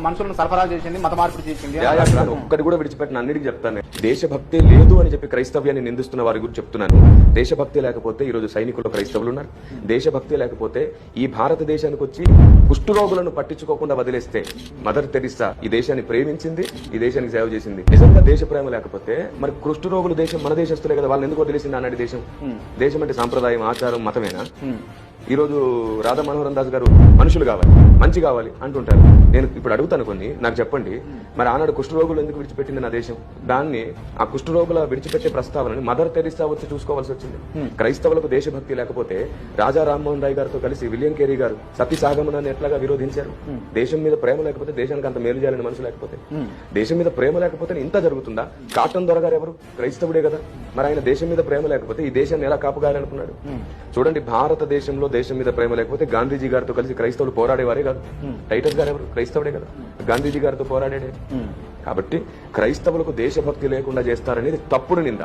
మనుషులను సరఫరా చేసింది, మత మార్పిడి చేసింది. ఒక్కటి కూడా విడిచిపెట్టిన అన్నిటికీ చెప్తాను. దేశభక్తి లేదు అని చెప్పి క్రైస్తవ్యాన్ని నిందిస్తున్న వారి గురించి చెప్తున్నాను. దేశభక్తి లేకపోతే ఈ రోజు సైనికులు క్రైస్తవులు ఉన్నారు. దేశభక్తి లేకపోతే ఈ భారతదేశానికి వచ్చి కుష్ఠరోగులను పట్టించుకోకుండా వదిలేస్తే మదర్ తెరిసా ఈ దేశాన్ని ప్రేమించింది, ఈ దేశానికి సేవ చేసింది. నిజంగా దేశ ప్రేమ లేకపోతే మరి కుష్ఠరోగులు దేశం మన దేశస్తులే కదా, వాళ్ళని ఎందుకు వదిలేసింది అన్నాడు. దేశం అంటే సాంప్రదాయం, ఆచారం, మతమేనా? ఈ రోజు రాధా మనోహరన్ దాస్ గారు మనుషులు కావాలి, మంచి కావాలి అంటుంటారు. నేను ఇప్పుడు అడుగుతాను కొన్ని, నాకు చెప్పండి, మరి ఆనాడు కుష్ఠరోగులు ఎందుకు విడిచిపెట్టింది నా దేశం? దాన్ని ఆ కుష్ఠరోగుల విడిచిపెట్టే ప్రస్తావనని మదర్ తెరిసా వచ్చి చూసుకోవాల్సి వచ్చింది. క్రైస్తవులకు దేశభక్తి లేకపోతే రాజా రామ్మోహన్ రాయ్ గారితో కలిసి విలియం కేరీ గారు సతీ సాగమనాన్ని ఎట్లాగా విరోధించారు? దేశం మీద ప్రేమ లేకపోతే, దేశానికి అంత మేలు చేయాలని మనసు లేకపోతే, దేశం మీద ప్రేమ లేకపోతే ఇంత జరుగుతుందా? కాటన్ దొర గారు ఎవరు? క్రైస్తవుడే కదా. మరి ఆయన దేశం మీద ప్రేమ లేకపోతే ఈ దేశాన్ని ఎలా కాపుగాయాలనుకున్నాడు? చూడండి, భారతదేశంలో దేశం మీద ప్రేమ లేకపోతే గాంధీజీ గారితో కలిసి క్రైస్తవులు పోరాడేవారే కాదు. టైటస్ గారు ఎవరు? క్రైస్తవుడే కదా. గాంధీజీ గారితో పోరాడే. కాబట్టి క్రైస్తవులకు దేశభక్తి లేకుండా చేస్తారనేది తప్పుడు నింద.